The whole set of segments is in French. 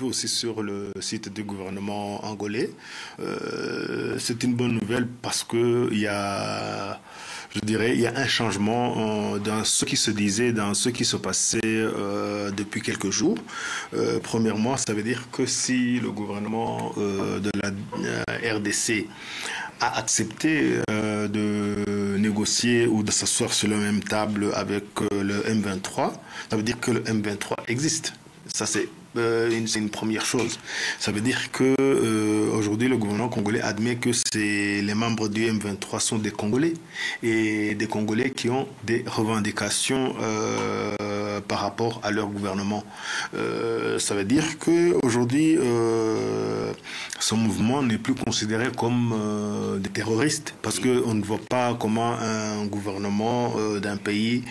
aussi sur le site du gouvernement angolais. C'est une bonne nouvelle parce que il y a, je dirais, il y a un changement dans ce qui se disait, dans ce qui se passait depuis quelques jours. Premièrement, ça veut dire que si le gouvernement de la RDC a accepté de négocier ou de s'asseoir sur la même table avec le M23, ça veut dire que le M23 existe. Ça, c'est une première chose. Ça veut dire que aujourd'hui, le gouvernement congolais admet que les membres du M23 sont des Congolais et des Congolais qui ont des revendications par rapport à leur gouvernement. Ça veut dire qu'aujourd'hui, ce mouvement n'est plus considéré comme des terroristes parce qu'on ne voit pas comment un gouvernement d'un pays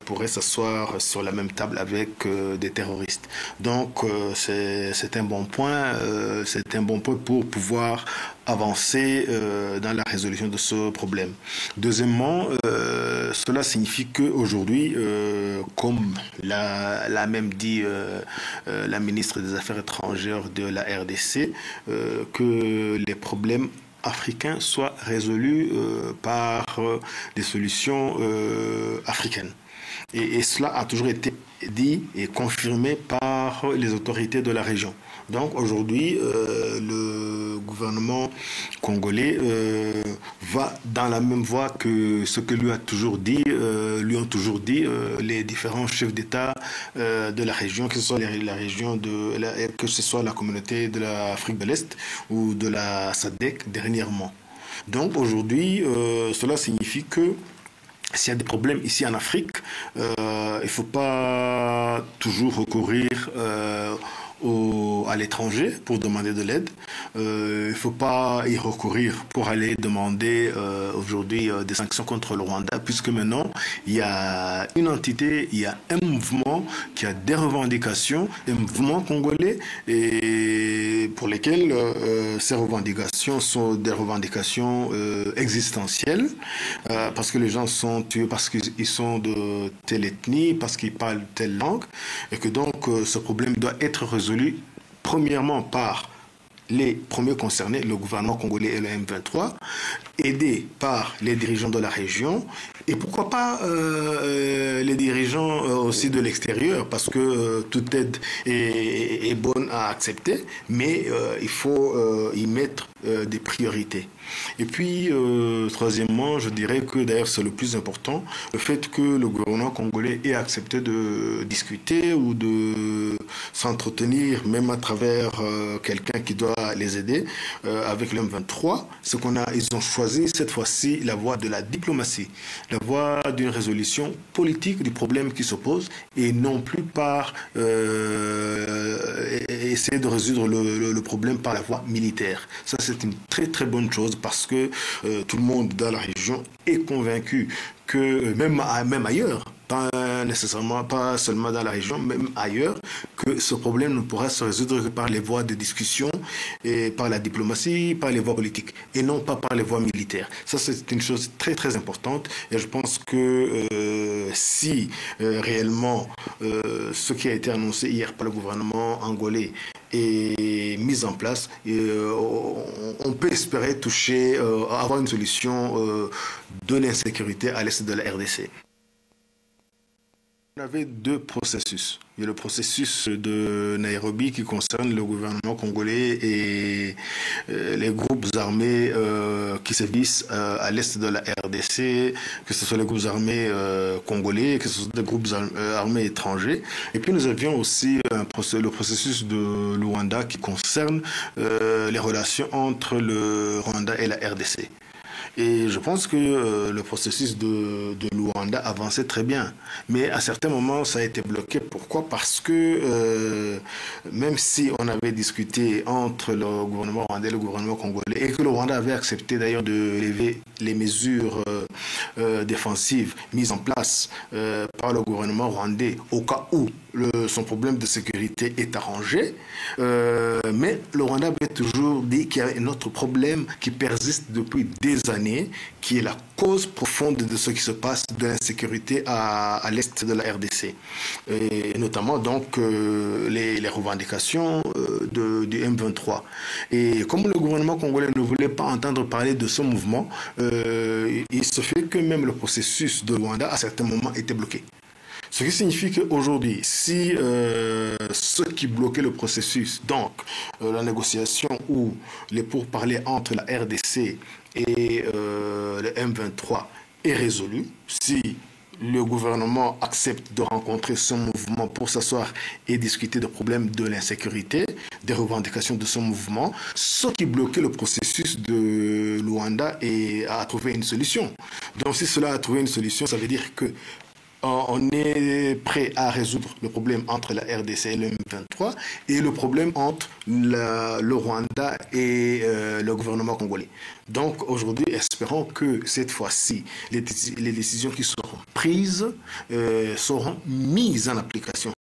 pourrait s'asseoir sur la même table avec des terroristes. Donc, c'est un bon point, c'est un bon point pour pouvoir avancer dans la résolution de ce problème. Deuxièmement, cela signifie qu'aujourd'hui, comme l'a même dit la ministre des Affaires étrangères de la RDC, que les problèmes africains soient résolus par des solutions africaines. Et cela a toujours été dit et confirmé par les autorités de la région. Donc aujourd'hui, le gouvernement congolais va dans la même voie que ce que lui ont toujours dit les différents chefs d'État de la région, que ce soit la région que ce soit la communauté de l'Afrique de l'Est ou de la SADC dernièrement. Donc aujourd'hui, cela signifie que s'il y a des problèmes ici en Afrique, il ne faut pas toujours recourir à l'étranger pour demander de l'aide. Il ne faut pas y recourir pour aller demander aujourd'hui des sanctions contre le Rwanda, puisque maintenant, il y a une entité, il y a un mouvement qui a des revendications, un mouvement congolais, et pour lesquels ces revendications sont des revendications existentielles, parce que les gens sont tués parce qu'ils sont de telle ethnie, parce qu'ils parlent telle langue, et que donc ce problème doit être résolu premièrement par les premiers concernés, le gouvernement congolais et le M23, aidés par les dirigeants de la région, et pourquoi pas les dirigeants aussi de l'extérieur, parce que toute aide est bonne à accepter, mais il faut y mettre des priorités. Et puis, troisièmement, je dirais que d'ailleurs c'est le plus important, le fait que le gouvernement congolais ait accepté de discuter ou de s'entretenir, même à travers quelqu'un qui doit les aider, avec le M23, ils ont choisi cette fois-ci la voie de la diplomatie, la voie d'une résolution politique du problème qui se pose, et non plus par essayer de résoudre le problème par la voie militaire. Ça, c'est une très très bonne chose parce que tout le monde dans la région est convaincu que même ailleurs, pas seulement dans la région, même ailleurs, que ce problème ne pourra se résoudre que par les voies de discussion et par la diplomatie, par les voies politiques, et non pas par les voies militaires. Ça, c'est une chose très très importante, et je pense que si réellement ce qui a été annoncé hier par le gouvernement angolais est mis en place, on peut espérer avoir une solution de l'insécurité à l'est de la RDC. On avait deux processus. Il y a le processus de Nairobi qui concerne le gouvernement congolais et les groupes armés qui sévissent à l'est de la RDC, que ce soit les groupes armés congolais, que ce soit des groupes armés étrangers. Et puis nous avions aussi le processus de Luanda qui concerne les relations entre le Rwanda et la RDC. Et je pense que le processus de Luanda avançait très bien. Mais à certains moments, ça a été bloqué. Pourquoi? Parce que même si on avait discuté entre le gouvernement rwandais et le gouvernement congolais, et que le Rwanda avait accepté d'ailleurs de lever les mesures défensives mises en place par le gouvernement rwandais au cas où son problème de sécurité est arrangé, mais le Rwanda avait toujours dit qu'il y a un autre problème qui persiste depuis des années, qui est la cause profonde de ce qui se passe de l'insécurité à l'est de la RDC. Et notamment donc les revendications du M23. Et comme le gouvernement congolais ne voulait pas entendre parler de ce mouvement, il se fait que même le processus de Luanda, à certains moments, était bloqué. Ce qui signifie qu'aujourd'hui, si ceux qui bloquaient le processus, donc la négociation ou les pourparlers entre la RDC et le M23 est résolu, si le gouvernement accepte de rencontrer ce mouvement pour s'asseoir et discuter des problèmes de l'insécurité, des revendications de ce mouvement, ce qui bloquait le processus de Luanda a trouvé une solution. Donc si cela a trouvé une solution, ça veut dire que on est prêt à résoudre le problème entre la RDC et le M23 et le problème entre le Rwanda et le gouvernement congolais. Donc aujourd'hui, espérons que cette fois-ci, les décisions qui seront prises seront mises en application.